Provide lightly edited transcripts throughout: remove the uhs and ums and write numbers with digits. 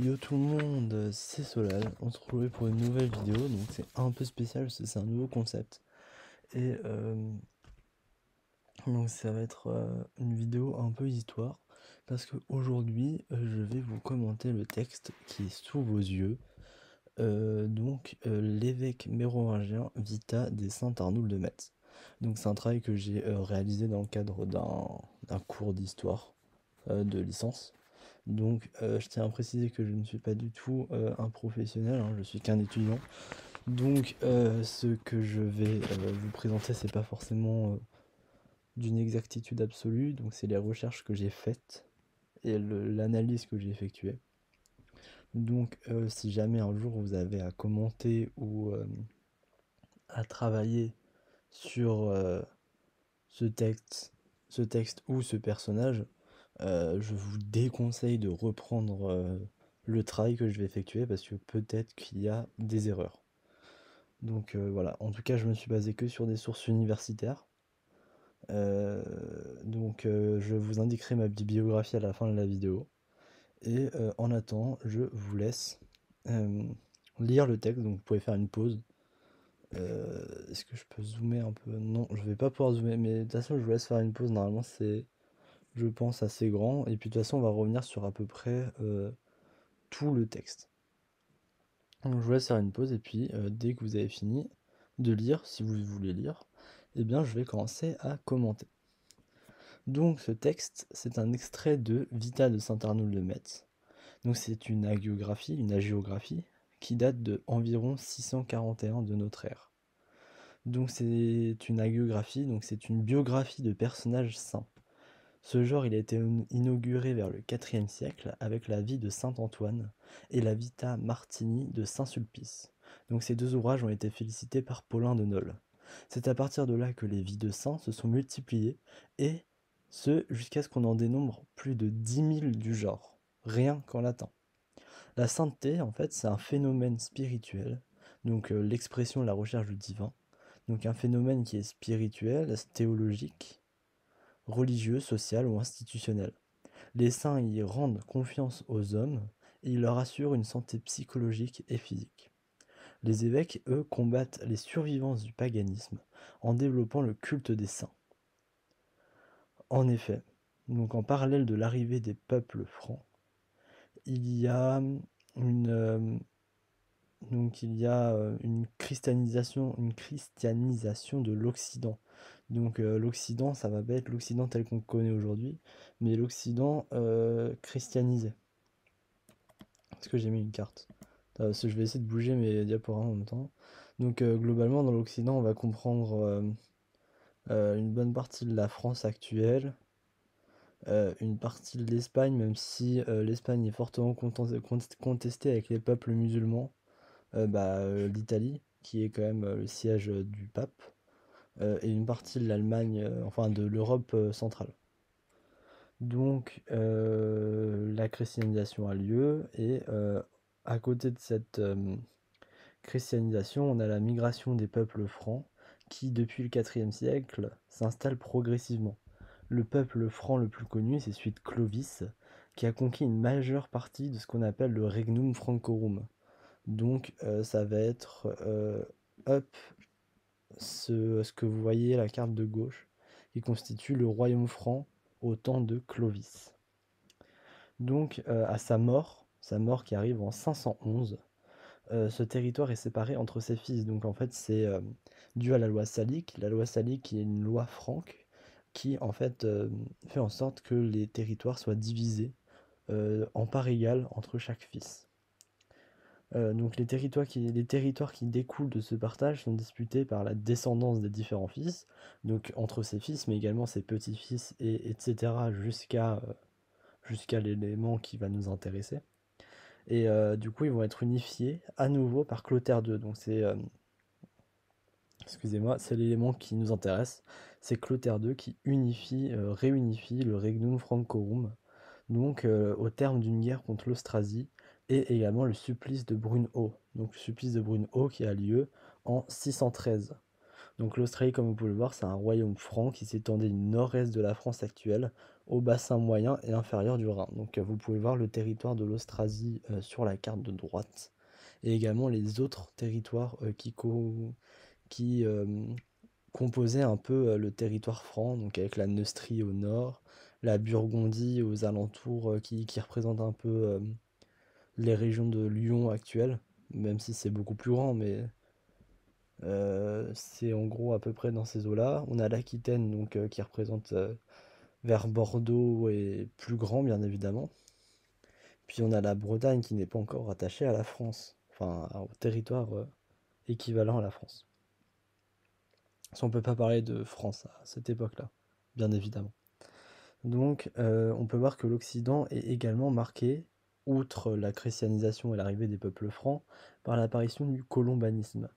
Yo tout le monde, c'est Solal, on se retrouvait pour une nouvelle vidéo, donc c'est un peu spécial parce que c'est un nouveau concept. Et donc ça va être une vidéo un peu histoire, parce qu'aujourd'hui je vais vous commenter le texte qui est sous vos yeux. L'évêque mérovingien Vita des Saints Arnoul de Metz. Donc c'est un travail que j'ai réalisé dans le cadre d'un cours d'histoire de licence. Je tiens à préciser que je ne suis pas du tout un professionnel, hein, je suis qu'un étudiant. Ce que je vais vous présenter, c'est pas forcément d'une exactitude absolue, donc c'est les recherches que j'ai faites et l'analyse que j'ai effectuée. Si jamais un jour vous avez à commenter ou à travailler sur ce texte, ce texte ou ce personnage, je vous déconseille de reprendre le travail que je vais effectuer parce que peut-être qu'il y a des erreurs. Voilà, en tout cas je me suis basé que sur des sources universitaires. Je vous indiquerai ma bibliographie à la fin de la vidéo. En attendant, je vous laisse euh, lire le texte, donc vous pouvez faire une pause. Est-ce que je peux zoomer un peu? Non, je vais pas pouvoir zoomer, mais de toute façon je vous laisse faire une pause, normalement c'est, je pense, assez grand. Et puis de toute façon on va revenir sur à peu près tout le texte. Donc je vous laisse faire une pause et puis dès que vous avez fini de lire, si vous voulez lire, eh bien je vais commencer à commenter. Donc ce texte, c'est un extrait de Vita de Saint Arnoul de Metz. Donc c'est une hagiographie qui date de environ 641 de notre ère. Donc c'est une hagiographie, donc c'est une biographie de personnages saints. Ce genre, il a été inauguré vers le IVe siècle avec la vie de saint Antoine et la Vita Martini de saint Sulpice. Donc ces deux ouvrages ont été félicités par Paulin de Nole. C'est à partir de là que les vies de saints se sont multipliées, et ce jusqu'à ce qu'on en dénombre plus de 10 000 du genre, rien qu'en latin. La sainteté, en fait, c'est un phénomène spirituel, l'expression, la recherche du divin, donc un phénomène qui est spirituel, théologique, religieux, social ou institutionnel. Les saints y rendent confiance aux hommes et ils leur assurent une santé psychologique et physique. Les évêques, eux, combattent les survivances du paganisme en développant le culte des saints. En effet, donc en parallèle de l'arrivée des peuples francs, il y a une, une christianisation de l'Occident. L'Occident, ça va pas être l'Occident tel qu'on le connaît aujourd'hui, mais l'Occident christianisé. Est-ce que j'ai mis une carte? Je vais essayer de bouger mes diaporamas en même temps. Globalement, dans l'Occident, on va comprendre une bonne partie de la France actuelle, une partie de l'Espagne, même si l'Espagne est fortement contestée avec les peuples musulmans. L'Italie, qui est quand même le siège du pape, et une partie de l'Allemagne, enfin de l'Europe centrale. La christianisation a lieu, et à côté de cette christianisation, on a la migration des peuples francs qui, depuis le IVe siècle, s'installe progressivement. Le peuple franc le plus connu, c'est celui de Clovis, qui a conquis une majeure partie de ce qu'on appelle le Regnum Francorum. Ça va être hop, ce que vous voyez, la carte de gauche, qui constitue le royaume franc au temps de Clovis. À sa mort qui arrive en 511, ce territoire est séparé entre ses fils. Donc en fait, c'est dû à la loi salique. La loi salique qui est une loi franque qui en fait fait en sorte que les territoires soient divisés en parts égales entre chaque fils. Les territoires qui découlent de ce partage sont disputés par la descendance des différents fils, donc entre ses fils, mais également ses petits-fils, etc. Jusqu'à l'élément qui va nous intéresser. Ils vont être unifiés à nouveau par Clotaire II. Excusez-moi, c'est l'élément qui nous intéresse. C'est Clotaire II qui réunifie le Regnum Francorum, au terme d'une guerre contre l'Austrasie, et également le supplice de Brunehaut. Donc le supplice de Brunehaut qui a lieu en 613. Donc l'Australie, comme vous pouvez le voir, c'est un royaume franc qui s'étendait du nord-est de la France actuelle au bassin moyen et inférieur du Rhin. Donc vous pouvez voir le territoire de l'Austrasie sur la carte de droite et également les autres territoires qui composaient un peu le territoire franc, donc avec la Neustrie au nord, la Burgondie aux alentours qui représente un peu les régions de Lyon actuelles, même si c'est beaucoup plus grand, mais c'est en gros à peu près dans ces eaux-là. On a l'Aquitaine donc qui représente vers Bordeaux et plus grand bien évidemment. Puis on a la Bretagne qui n'est pas encore rattachée à la France, enfin au territoire équivalent à la France. Si on peut pas parler de France à cette époque-là, bien évidemment. Donc on peut voir que l'Occident est également marqué, outre la christianisation et l'arrivée des peuples francs, par l'apparition du colombanisme.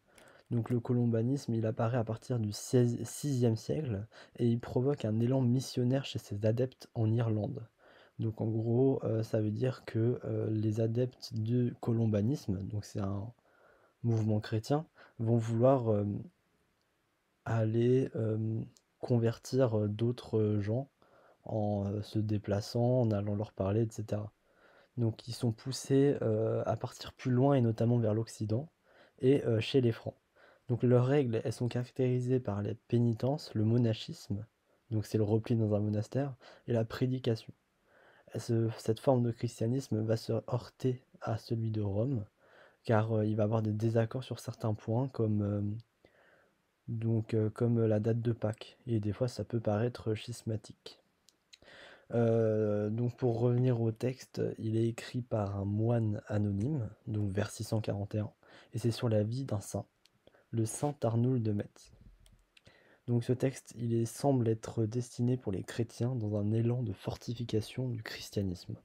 Donc le colombanisme, il apparaît à partir du VIe siècle et il provoque un élan missionnaire chez ses adeptes en Irlande. Donc en gros, ça veut dire que les adeptes du colombanisme, donc c'est un mouvement chrétien, vont vouloir aller convertir d'autres gens en se déplaçant, en allant leur parler, etc. Donc ils sont poussés à partir plus loin et notamment vers l'Occident et chez les Francs. Donc leurs règles, elles sont caractérisées par la pénitence, le monachisme, donc c'est le repli dans un monastère, et la prédication. Cette forme de christianisme va se heurter à celui de Rome, car il va avoir des désaccords sur certains points, comme la date de Pâques, et des fois ça peut paraître schismatique. Donc pour revenir au texte, il est écrit par un moine anonyme, donc vers 641, et c'est sur la vie d'un saint, le saint Arnoul de Metz. Donc ce texte, semble être destiné pour les chrétiens dans un élan de fortification du christianisme.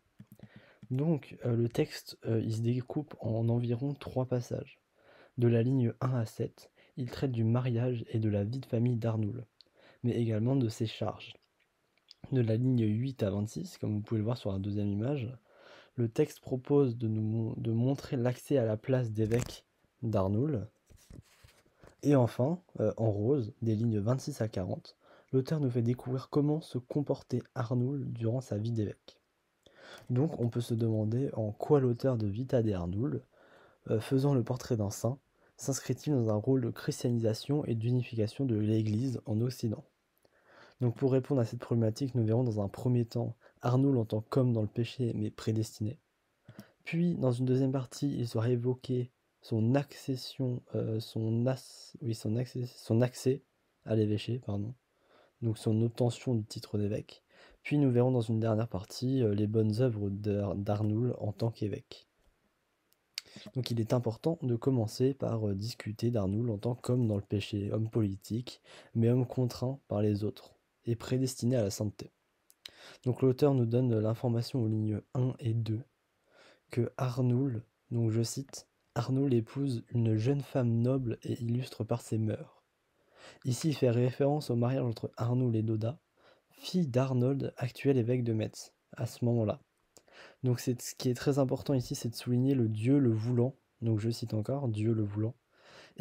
Donc le texte, il se découpe en environ 3 passages. De la ligne 1 à 7, il traite du mariage et de la vie de famille d'Arnoul, mais également de ses charges. De la ligne 8 à 26, comme vous pouvez le voir sur la deuxième image, le texte propose de montrer l'accès à la place d'évêque d'Arnoul. Et enfin, en rose, des lignes 26 à 40, l'auteur nous fait découvrir comment se comportait Arnoul durant sa vie d'évêque. Donc on peut se demander en quoi l'auteur de Vita de Arnoul, faisant le portrait d'un saint, s'inscrit-il dans un rôle de christianisation et d'unification de l'Église en Occident. Donc pour répondre à cette problématique, nous verrons dans un premier temps Arnoul en tant qu'homme dans le péché mais prédestiné. Puis dans une deuxième partie, il sera évoqué son accession, son accès à l'évêché, pardon. Donc son obtention du titre d'évêque. Puis nous verrons dans une dernière partie les bonnes œuvres d'Arnoul en tant qu'évêque. Donc il est important de commencer par discuter d'Arnoul en tant qu'homme dans le péché, homme politique, mais homme contraint par les autres et prédestiné à la sainteté. Donc l'auteur nous donne l'information aux lignes 1 et 2 que Arnoul, donc je cite, Arnoul épouse une jeune femme noble et illustre par ses mœurs. Ici il fait référence au mariage entre Arnoul et Doda, fille d'Arnold, actuel évêque de Metz, à ce moment-là. Donc ce qui est très important ici, c'est de souligner le Dieu le voulant, donc je cite encore, Dieu le voulant.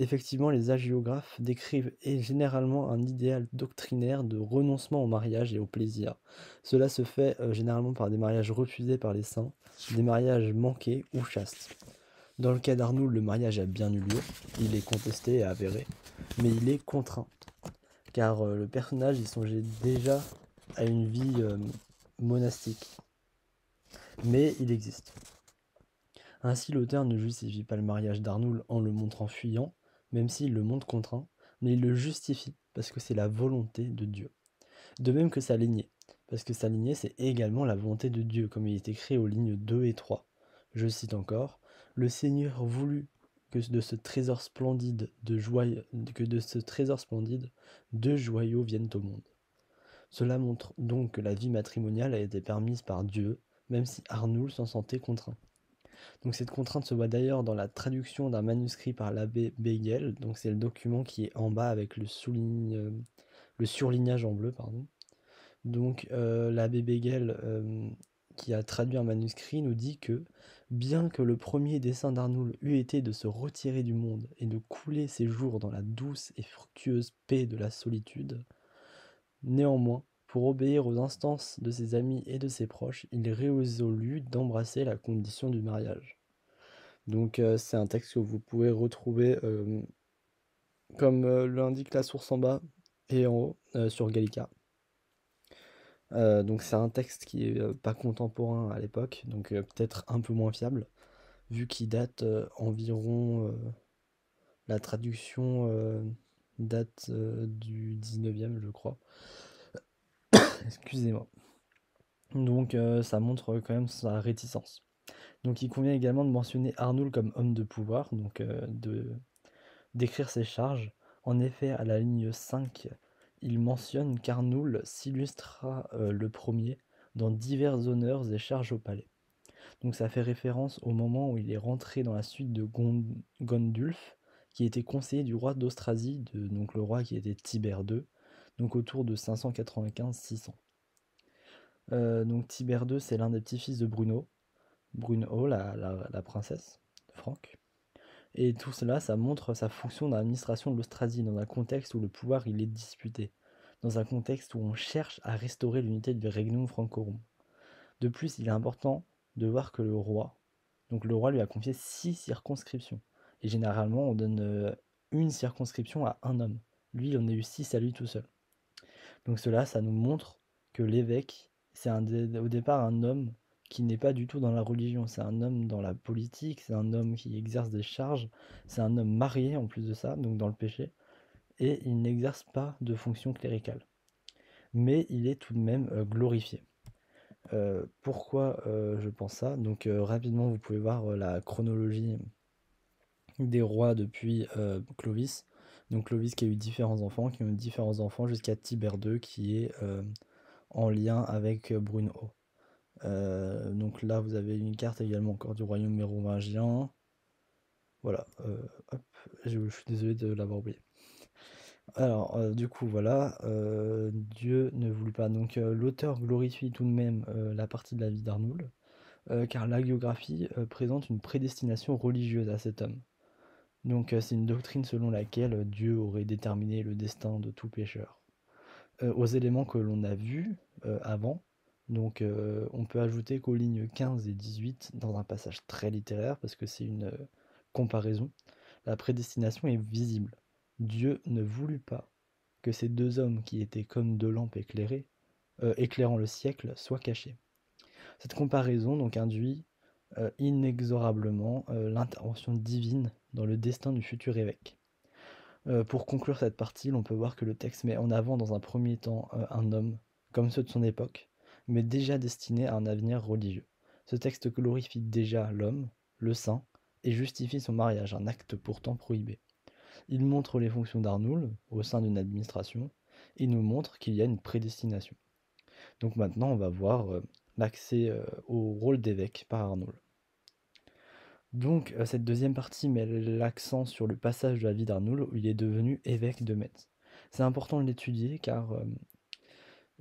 Effectivement, les hagiographes décrivent généralement un idéal doctrinaire de renoncement au mariage et au plaisir. Cela se fait généralement par des mariages refusés par les saints, des mariages manqués ou chastes. Dans le cas d'Arnoul, le mariage a bien eu lieu, il est contesté et avéré, mais il est contraint, car le personnage il songeait déjà à une vie monastique, mais il existe. Ainsi, l'auteur ne justifie pas le mariage d'Arnoul en le montrant fuyant, même s'il le montre contraint, mais il le justifie parce que c'est la volonté de Dieu. De même que sa lignée, parce que sa lignée c'est également la volonté de Dieu, comme il est écrit aux lignes 2 et 3. Je cite encore, « Le Seigneur voulut que de ce trésor splendide, deux joyaux viennent au monde. » Cela montre donc que la vie matrimoniale a été permise par Dieu, même si Arnoul s'en sentait contraint. Donc cette contrainte se voit d'ailleurs dans la traduction d'un manuscrit par l'abbé Beigel, donc c'est le document qui est en bas avec le surlignage en bleu, pardon. Donc l'abbé Beigel, qui a traduit un manuscrit, nous dit que Bien que le premier dessein d'Arnoul eût été de se retirer du monde et de couler ses jours dans la douce et fructueuse paix de la solitude, néanmoins, pour obéir aux instances de ses amis et de ses proches, il résolut d'embrasser la condition du mariage. Donc c'est un texte que vous pouvez retrouver comme l'indique la source en bas et en haut sur Gallica. Donc c'est un texte qui est pas contemporain à l'époque, donc peut-être un peu moins fiable, vu qu'il date environ, la traduction date du 19e je crois. Excusez-moi. Donc ça montre quand même sa réticence. Donc il convient également de mentionner Arnoul comme homme de pouvoir, donc de d'écrire ses charges. En effet, à la ligne 5, il mentionne qu'Arnoul s'illustra le premier dans divers honneurs et charges au palais. Donc ça fait référence au moment où il est rentré dans la suite de Gondulf, qui était conseiller du roi d'Austrasie, donc le roi qui était Tibère II, donc autour de 595-600. Donc Tibère II, c'est l'un des petits-fils de Bruno, la princesse, Franck. Et tout cela, ça montre sa fonction dans l'administration de l'Austrasie, dans un contexte où le pouvoir il est disputé, dans un contexte où on cherche à restaurer l'unité du Regnum Francorum. De plus, il est important de voir que donc le roi lui a confié 6 circonscriptions. Et généralement, on donne une circonscription à un homme. Lui, il en a eu 6 à lui tout seul. Donc cela, ça nous montre que l'évêque, c'est au départ un homme qui n'est pas du tout dans la religion, c'est un homme dans la politique, c'est un homme qui exerce des charges, c'est un homme marié en plus de ça, donc dans le péché, et il n'exerce pas de fonction cléricale. Mais il est tout de même glorifié. Pourquoi je pense ça? Donc rapidement, vous pouvez voir la chronologie des rois depuis Clovis. Donc Clovis qui a eu différents enfants, qui ont eu différents enfants jusqu'à Tibère II qui est en lien avec Bruno. Donc là, vous avez une carte également encore du royaume mérovingien. Voilà, hop, je suis désolé de l'avoir oublié. Alors, du coup, voilà, Dieu ne voulut pas. Donc, l'auteur glorifie tout de même la partie de la vie d'Arnoul, car l'hagiographie présente une prédestination religieuse à cet homme. Donc, c'est une doctrine selon laquelle Dieu aurait déterminé le destin de tout pécheur. Aux éléments que l'on a vus avant, donc on peut ajouter qu'aux lignes 15 et 18, dans un passage très littéraire, parce que c'est une comparaison, la prédestination est visible. Dieu ne voulut pas que ces deux hommes qui étaient comme deux lampes éclairées, éclairant le siècle, soient cachés. Cette comparaison donc induit inexorablement l'intervention divine dans le destin du futur évêque. Pour conclure cette partie, l'on peut voir que le texte met en avant dans un premier temps un homme, comme ceux de son époque, mais déjà destiné à un avenir religieux. Ce texte glorifie déjà l'homme, le saint, et justifie son mariage, un acte pourtant prohibé. Il montre les fonctions d'Arnoul au sein d'une administration, et nous montre qu'il y a une prédestination. Donc maintenant, on va voir l'accès au rôle d'évêque par Arnoul. Donc cette deuxième partie met l'accent sur le passage de la vie d'Arnoul où il est devenu évêque de Metz. C'est important de l'étudier car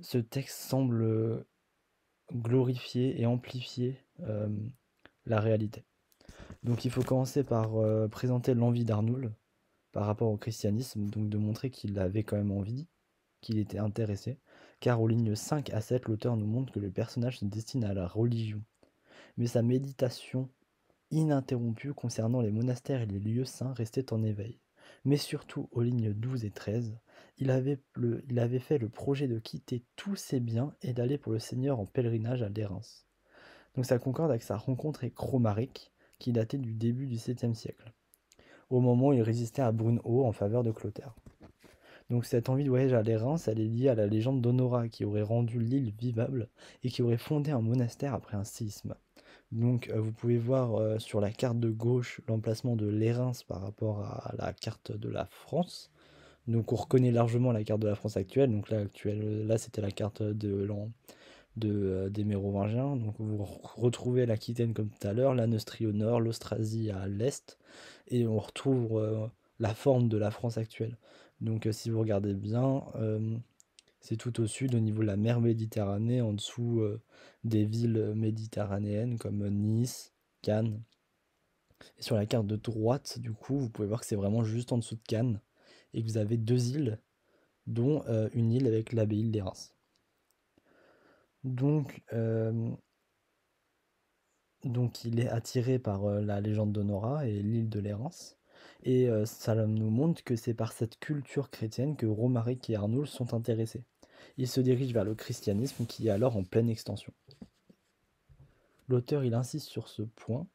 ce texte semble glorifier et amplifier la réalité. Donc il faut commencer par présenter l'envie d'Arnoul par rapport au christianisme, donc de montrer qu'il avait quand même envie, qu'il était intéressé, car aux lignes 5 à 7, l'auteur nous montre que le personnage se destine à la religion. Mais sa méditation ininterrompue concernant les monastères et les lieux saints restait en éveil. Mais surtout, aux lignes 12 et 13, il avait fait le projet de quitter tous ses biens et d'aller pour le Seigneur en pèlerinage à Lérins. Donc ça concorde avec sa rencontre avec Cromaric, qui datait du début du 7e siècle, au moment où il résistait à Brunehaut en faveur de Clotaire. Donc cette envie de voyage à Lérins, elle est liée à la légende d'Honora, qui aurait rendu l'île vivable et qui aurait fondé un monastère après un séisme. Donc vous pouvez voir sur la carte de gauche l'emplacement de Lérins par rapport à la carte de la France. Donc on reconnaît largement la carte de la France actuelle. Donc là c'était la carte des Mérovingiens. Donc vous retrouvez l'Aquitaine comme tout à l'heure, la Neustrie au nord, l'Austrasie à l'est. Et on retrouve la forme de la France actuelle. Donc si vous regardez bien, c'est tout au sud, au niveau de la mer Méditerranée, en dessous des villes méditerranéennes comme Nice, Cannes. Et sur la carte de droite, du coup, vous pouvez voir que c'est vraiment juste en dessous de Cannes et que vous avez 2 îles, dont une île avec l'abbaye des Reims. Donc, il est attiré par la légende d'Honora et l'île de Lérins. Et ça nous montre que c'est par cette culture chrétienne que Romaric et Arnoul sont intéressés. Ils se dirigent vers le christianisme qui est alors en pleine extension. L'auteur il insiste sur ce point.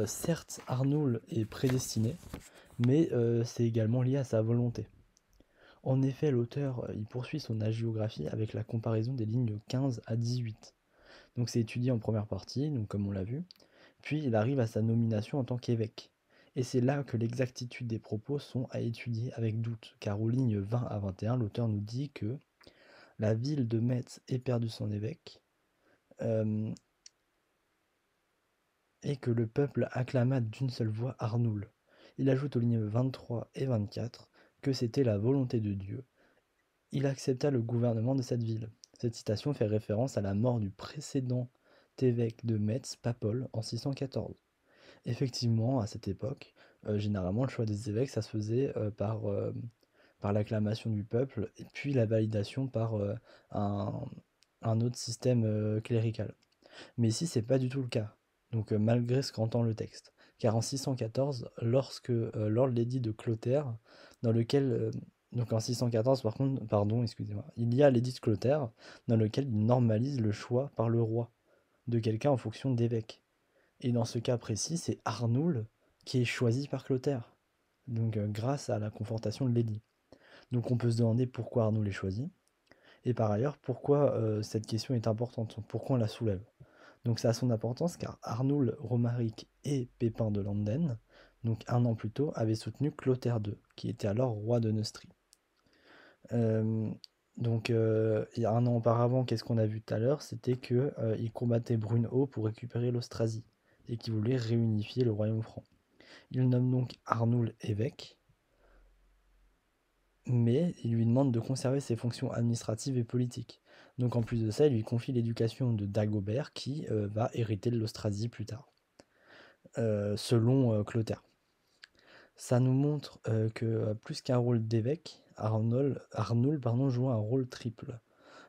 Certes, Arnoul est prédestiné, mais c'est également lié à sa volonté. En effet, l'auteur il poursuit son hagiographie avec la comparaison des lignes 15 à 18. Donc c'est étudié en première partie, donc comme on l'a vu, puis il arrive à sa nomination en tant qu'évêque. Et c'est là que l'exactitude des propos sont à étudier avec doute, car aux lignes 20 à 21, l'auteur nous dit que la ville de Metz ait perdu son évêque, et que le peuple acclama d'une seule voix Arnoul. Il ajoute aux lignes 23 et 24 que c'était la volonté de Dieu. Il accepta le gouvernement de cette ville. Cette citation fait référence à la mort du précédent évêque de Metz, Papol, en 614. Effectivement, à cette époque, généralement, le choix des évêques, ça se faisait par l'acclamation du peuple et puis la validation par un, un autre système clérical. Mais ici, c'est pas du tout le cas. Donc, malgré ce qu'entend le texte. Car en 614, lors de l'édit de Clotaire, dans lequel. Donc en 614, par contre, pardon, excusez-moi, il y a l'édit de Clotaire, dans lequel il normalise le choix par le roi de quelqu'un en fonction d'évêque. Et dans ce cas précis, c'est Arnoul qui est choisi par Clotaire. Donc grâce à la confortation de l'édit. Donc on peut se demander pourquoi Arnoul est choisi. Et par ailleurs, pourquoi cette question est importante, pourquoi on la soulève. Donc ça a son importance car Arnoul, Romaric et Pépin de Landen, donc un an plus tôt, avaient soutenu Clotaire II, qui était alors roi de Neustrie. Il y a un an auparavant, qu'est-ce qu'on a vu tout à l'heure? C'était qu'il combattait Brunehaut pour récupérer l'Austrasie et qui voulait réunifier le royaume franc. Il nomme donc Arnoul évêque, mais il lui demande de conserver ses fonctions administratives et politiques. Donc en plus de ça, il lui confie l'éducation de Dagobert qui va hériter de l'Austrasie plus tard, selon Clotaire. Ça nous montre que plus qu'un rôle d'évêque, Arnoul joue un rôle triple,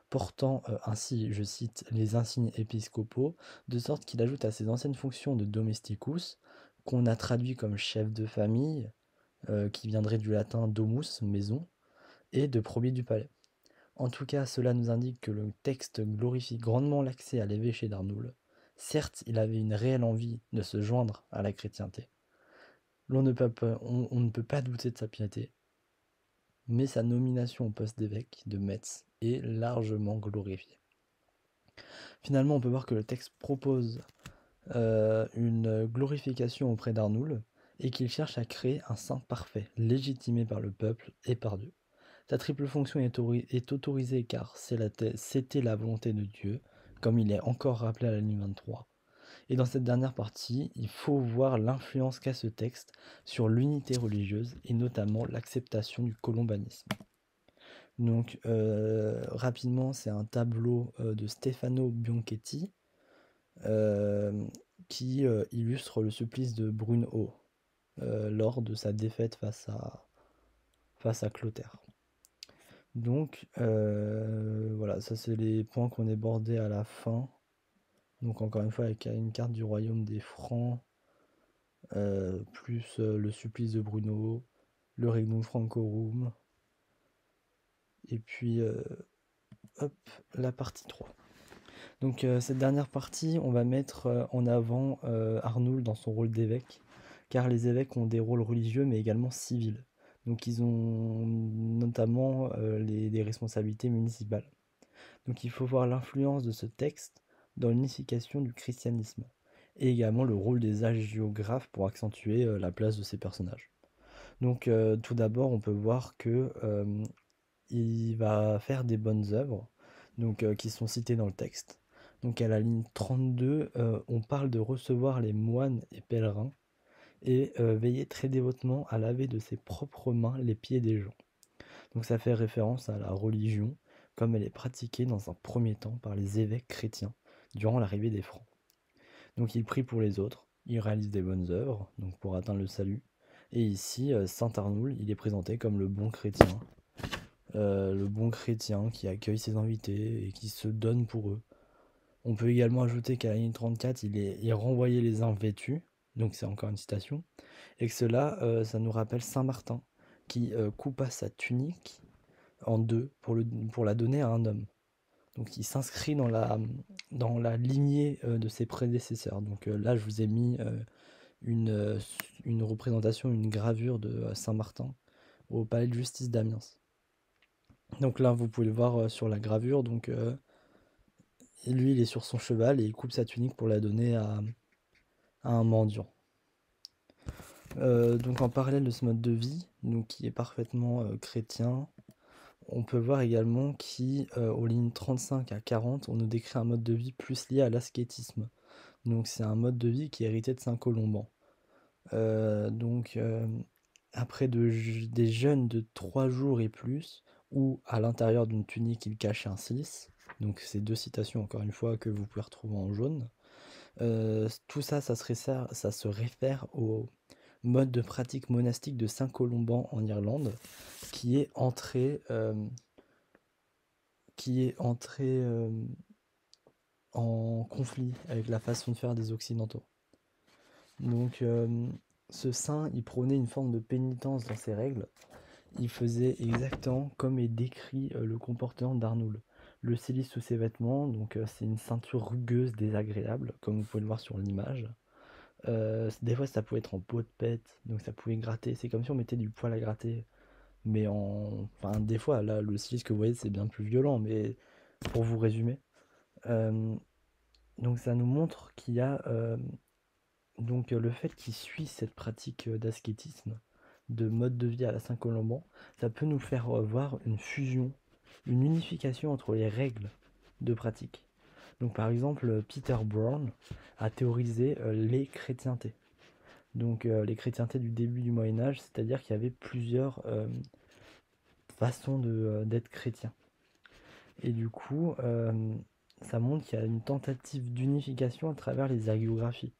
portant ainsi, je cite, les insignes épiscopaux, de sorte qu'il ajoute à ses anciennes fonctions de domesticus, qu'on a traduit comme chef de famille, qui viendrait du latin domus, maison, et de premier du palais. En tout cas, cela nous indique que le texte glorifie grandement l'accès à l'évêché d'Arnoul. Certes, il avait une réelle envie de se joindre à la chrétienté. On ne peut pas douter de sa piété, mais sa nomination au poste d'évêque de Metz est largement glorifiée. Finalement, on peut voir que le texte propose une glorification auprès d'Arnoul et qu'il cherche à créer un saint parfait, légitimé par le peuple et par Dieu. Sa triple fonction est autorisée car c'était la volonté de Dieu, comme il est encore rappelé à la ligne 23. Et dans cette dernière partie, il faut voir l'influence qu'a ce texte sur l'unité religieuse et notamment l'acceptation du colombanisme. Donc rapidement, c'est un tableau de Stefano Bianchetti qui illustre le supplice de Brunehaut lors de sa défaite face à Clotaire. Donc voilà, ça c'est les points qu'on abordait à la fin. Donc encore une fois avec une carte du royaume des Francs, plus le supplice de Bruno, le Regnum Francorum, et puis hop, la partie 3. Donc cette dernière partie, on va mettre en avant Arnoul dans son rôle d'évêque, car les évêques ont des rôles religieux mais également civils. Donc ils ont notamment des responsabilités municipales. Donc il faut voir l'influence de ce texte dans l'unification du christianisme, et également le rôle des hagiographes pour accentuer la place de ces personnages. Donc tout d'abord, on peut voir que il va faire des bonnes œuvres, donc qui sont citées dans le texte. Donc à la ligne 32, on parle de recevoir les moines et pèlerins et veiller très dévotement à laver de ses propres mains les pieds des gens. Donc ça fait référence à la religion comme elle est pratiquée dans un premier temps par les évêques chrétiens durant l'arrivée des Francs. Donc il prie pour les autres, il réalise des bonnes œuvres, donc pour atteindre le salut. Et ici, saint Arnoul, il est présenté comme le bon chrétien qui accueille ses invités et qui se donne pour eux. On peut également ajouter qu'à la ligne 34, il renvoyait les uns vêtus, donc c'est encore une citation, et que cela, ça nous rappelle Saint Martin, qui coupa sa tunique en deux pour la donner à un homme. Donc il s'inscrit dans la lignée de ses prédécesseurs. Donc là, je vous ai mis une représentation, une gravure de Saint Martin au palais de justice d'Amiens. Donc là, vous pouvez le voir sur la gravure. Donc lui, il est sur son cheval et il coupe sa tunique pour la donner à un mendiant. Donc en parallèle de ce mode de vie, donc qui est parfaitement chrétien, on peut voir également qu'aux lignes 35 à 40, on nous décrit un mode de vie plus lié à l'ascétisme. Donc c'est un mode de vie qui est hérité de Saint Colomban. Donc après des jeûnes de 3 jours et plus, ou à l'intérieur d'une tunique il cachait un cilice, donc c'est 2 citations encore une fois que vous pouvez retrouver en jaune. Tout ça, ça se réfère au mode de pratique monastique de Saint Colomban en Irlande, qui est entré en conflit avec la façon de faire des Occidentaux. Donc ce saint, il prônait une forme de pénitence dans ses règles. Il faisait exactement comme est décrit le comportement d'Arnoul. Le cilice sous ses vêtements, donc c'est une ceinture rugueuse, désagréable, comme vous pouvez le voir sur l'image. Des fois, ça pouvait être en peau de pète, donc ça pouvait gratter. C'est comme si on mettait du poil à gratter. Mais enfin, des fois, là, le cilice que vous voyez, c'est bien plus violent, mais pour vous résumer. Donc ça nous montre qu'il y a donc le fait qu'il suit cette pratique d'ascétisme, de mode de vie à la Saint-Colomban, ça peut nous faire voir une fusion, une unification entre les règles de pratique. Donc par exemple, Peter Brown a théorisé les chrétientés. Donc les chrétientés du début du Moyen-Âge, c'est-à-dire qu'il y avait plusieurs façons d'être chrétien. Et du coup, ça montre qu'il y a une tentative d'unification à travers les hagiographies,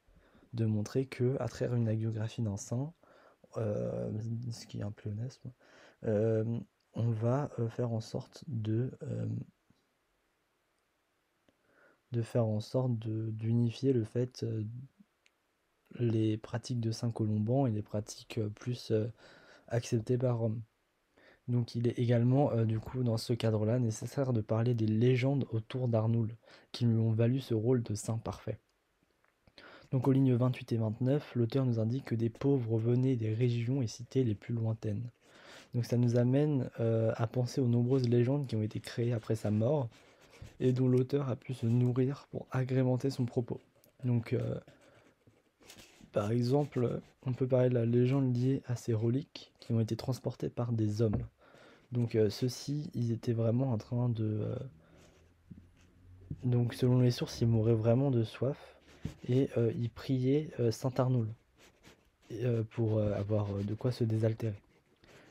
de montrer que à travers une hagiographie d'un saint, ce qui est un pléonasme, on va faire en sorte d'unifier le fait les pratiques de Saint Colomban et les pratiques plus acceptées par Rome. Donc il est également, du coup, dans ce cadre-là, nécessaire de parler des légendes autour d'Arnoul, qui lui ont valu ce rôle de saint parfait. Donc aux lignes 28 et 29, l'auteur nous indique que des pauvres venaient des régions et cités les plus lointaines. Donc ça nous amène à penser aux nombreuses légendes qui ont été créées après sa mort, et dont l'auteur a pu se nourrir pour agrémenter son propos. Donc par exemple, on peut parler de la légende liée à ces reliques qui ont été transportées par des hommes. Donc ceux-ci, ils étaient vraiment en train de... donc selon les sources, ils mouraient vraiment de soif et ils priaient Saint Arnoul pour avoir de quoi se désaltérer.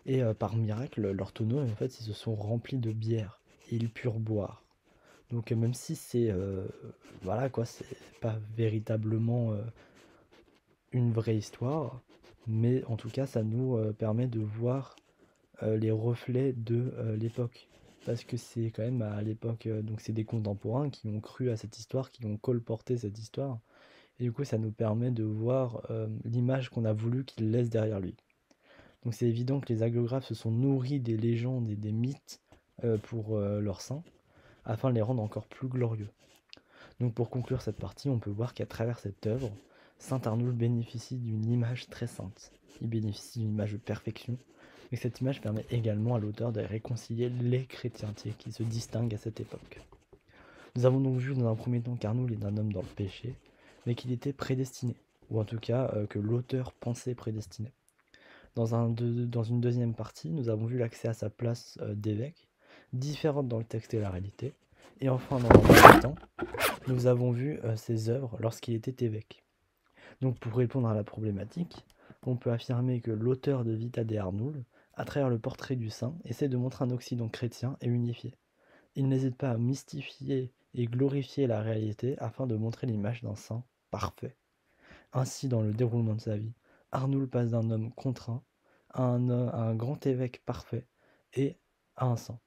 Et par miracle, leurs tonneaux, en fait, ils se sont remplis de bière et ils purent boire. Donc même si c'est... voilà quoi, c'est pas véritablement une vraie histoire, mais en tout cas, ça nous permet de voir les reflets de l'époque. Parce que c'est quand même à l'époque, donc c'est des contemporains qui ont cru à cette histoire, qui ont colporté cette histoire. Et du coup, ça nous permet de voir l'image qu'on a voulu qu'il laisse derrière lui. Donc c'est évident que les hagiographes se sont nourris des légendes et des mythes pour leurs saints, afin de les rendre encore plus glorieux. Donc pour conclure cette partie, on peut voir qu'à travers cette œuvre, Saint Arnoul bénéficie d'une image très sainte. Il bénéficie d'une image de perfection, et cette image permet également à l'auteur de réconcilier les chrétientés qui se distinguent à cette époque. Nous avons donc vu dans un premier temps qu'Arnoul est un homme dans le péché, mais qu'il était prédestiné, ou en tout cas que l'auteur pensait prédestiné. Dans une deuxième partie, nous avons vu l'accès à sa place d'évêque, différente dans le texte et la réalité. Et enfin, dans un dernier temps, nous avons vu ses œuvres lorsqu'il était évêque. Donc pour répondre à la problématique, on peut affirmer que l'auteur de Vita de Arnoul, à travers le portrait du saint, essaie de montrer un Occident chrétien et unifié. Il n'hésite pas à mystifier et glorifier la réalité afin de montrer l'image d'un saint parfait. Ainsi, dans le déroulement de sa vie, Arnoul passe d'un homme contraint à un grand évêque parfait et à un saint.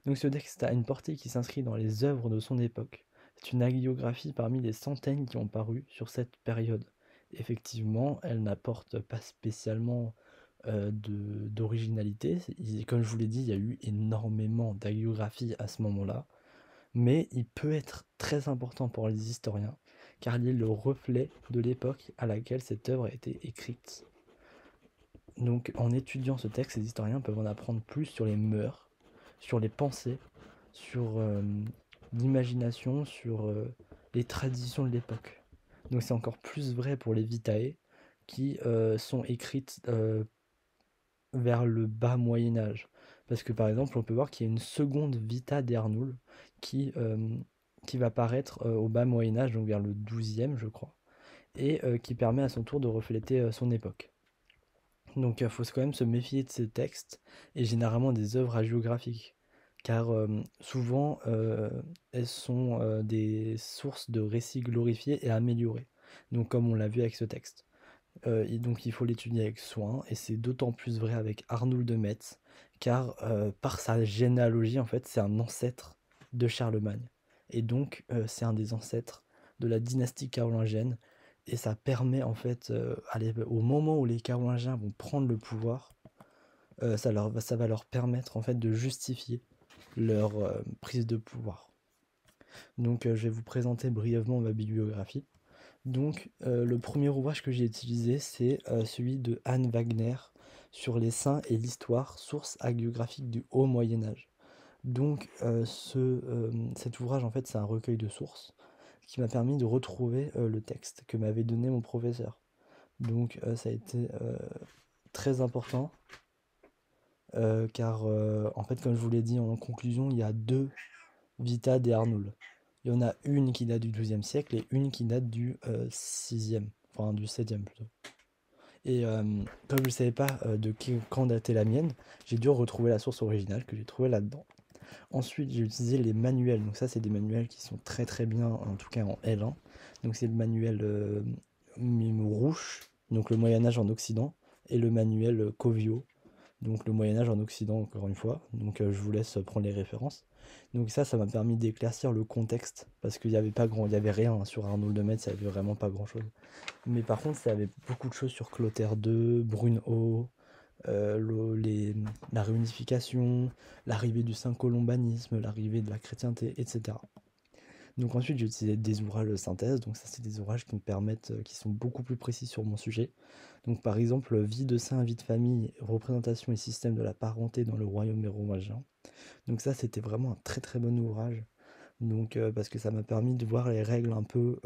Donc ce texte a une portée qui s'inscrit dans les œuvres de son époque. C'est une hagiographie parmi les centaines qui ont paru sur cette période. Effectivement, elle n'apporte pas spécialement d'originalité. Comme je vous l'ai dit, il y a eu énormément d'hagiographies à ce moment-là. Mais il peut être très important pour les historiens, car il est le reflet de l'époque à laquelle cette œuvre a été écrite. Donc en étudiant ce texte, les historiens peuvent en apprendre plus sur les mœurs, sur les pensées, sur l'imagination, sur les traditions de l'époque. Donc c'est encore plus vrai pour les vitae qui sont écrites vers le bas Moyen Âge. Parce que par exemple, on peut voir qu'il y a une seconde Vita d'Arnoul qui va paraître au bas Moyen Âge, donc vers le 12e je crois, et qui permet à son tour de refléter son époque. Donc il faut quand même se méfier de ces textes et généralement des œuvres hagiographiques, car souvent elles sont des sources de récits glorifiés et améliorés, donc comme on l'a vu avec ce texte. Et donc il faut l'étudier avec soin, et c'est d'autant plus vrai avec Arnoul de Metz, car par sa généalogie, en fait, c'est un ancêtre de Charlemagne. Et donc c'est un des ancêtres de la dynastie carolingienne, et ça permet en fait, au moment où les Carolingiens vont prendre le pouvoir, ça va leur permettre en fait de justifier leur prise de pouvoir. Donc je vais vous présenter brièvement ma bibliographie. Donc, le premier ouvrage que j'ai utilisé, c'est celui de Anne Wagner sur les saints et l'histoire, source hagiographique du Haut Moyen Âge. Donc, cet ouvrage, en fait, c'est un recueil de sources qui m'a permis de retrouver le texte que m'avait donné mon professeur. Donc, ça a été très important, car, en fait, comme je vous l'ai dit en conclusion, il y a deux Vita de Arnoul. Il y en a une qui date du XIIe siècle et une qui date du 6e, enfin du 7e plutôt. Et comme je ne savais pas quand datait la mienne, j'ai dû retrouver la source originale que j'ai trouvée là-dedans. Ensuite, j'ai utilisé les manuels. Donc ça, c'est des manuels qui sont très très bien, en tout cas en L1. Donc c'est le manuel Rouge, donc le Moyen-Âge en Occident, et le manuel Covio, donc le Moyen-Âge en Occident, encore une fois. Donc je vous laisse prendre les références. Donc ça m'a permis d'éclaircir le contexte, parce qu'il n'y avait pas il y avait rien sur Arnold de Metz, il n'y avait vraiment pas grand-chose. Mais par contre, ça avait beaucoup de choses sur Clotaire II, Brunehaut, la réunification, l'arrivée du saint-colombanisme, l'arrivée de la chrétienté, etc. Donc ensuite, j'ai utilisé des ouvrages de synthèse. Donc ça, c'est des ouvrages qui me permettent, qui sont beaucoup plus précis sur mon sujet. Donc par exemple, Vie de saint, vie de famille, représentation et système de la parenté dans le royaume mérovingien. Donc ça, c'était vraiment un très très bon ouvrage. Donc parce que ça m'a permis de voir les règles un peu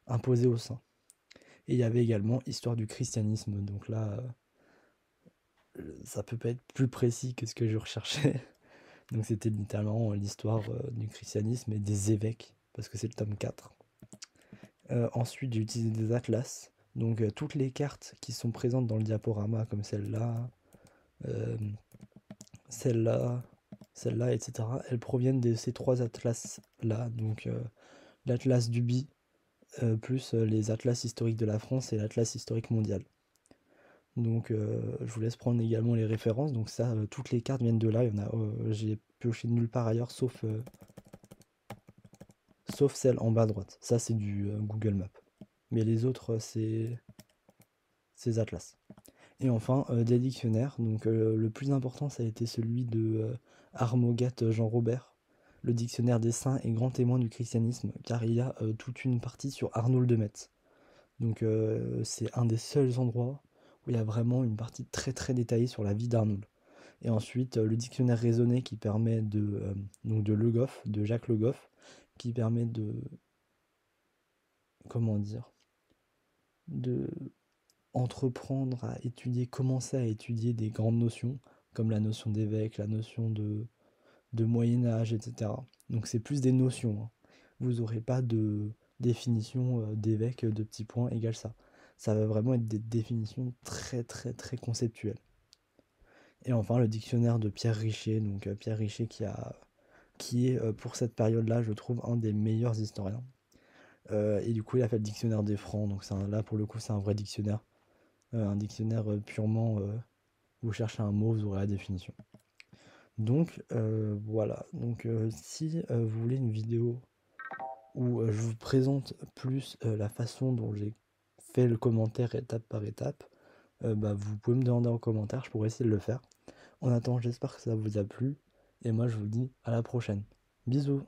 imposées au saint. Et il y avait également Histoire du christianisme. Donc là, ça peut pas être plus précis que ce que je recherchais. Donc c'était littéralement l'histoire du christianisme et des évêques, parce que c'est le tome 4. Ensuite, j'ai utilisé des atlas. Donc toutes les cartes qui sont présentes dans le diaporama, comme celle-là, euh, celle-là, celle-là, etc., elles proviennent de ces trois atlas-là. Donc l'atlas du Bi, plus les atlas historiques de la France et l'atlas historique mondial. Donc je vous laisse prendre également les références. Donc ça, toutes les cartes viennent de là. Il y en a, j'ai pioché nulle part ailleurs, sauf celle en bas à droite. Ça, c'est du Google Maps. Mais les autres, c'est Atlas. Et enfin, des dictionnaires. Donc le plus important, ça a été celui de Armogat Jean-Robert, le dictionnaire des saints et grands témoins du christianisme, car il y a toute une partie sur Arnoul de Metz. Donc c'est un des seuls endroits où il y a vraiment une partie très très détaillée sur la vie d'Arnoul. Et ensuite, le dictionnaire raisonné qui permet donc de Le Goff, de Jacques Le Goff, qui permet comment dire, de entreprendre à étudier, commencer à étudier des grandes notions, comme la notion d'évêque, la notion de Moyen-Âge, etc. Donc c'est plus des notions, hein. Vous n'aurez pas de définition d'évêque de petits points égale ça. Ça va vraiment être des définitions très très très conceptuelles. Et enfin le dictionnaire de Pierre Richer, donc Pierre Richer qui est pour cette période-là, je trouve, un des meilleurs historiens. Et du coup, il a fait le dictionnaire des francs. Donc là, pour le coup, c'est un vrai dictionnaire. Un dictionnaire purement, vous cherchez un mot, vous aurez la définition. Donc voilà. Donc si vous voulez une vidéo où je vous présente plus la façon dont j'ai fait le commentaire étape par étape, bah, vous pouvez me demander en commentaire, je pourrais essayer de le faire. En attendant, j'espère que ça vous a plu. Et moi, je vous dis à la prochaine. Bisous!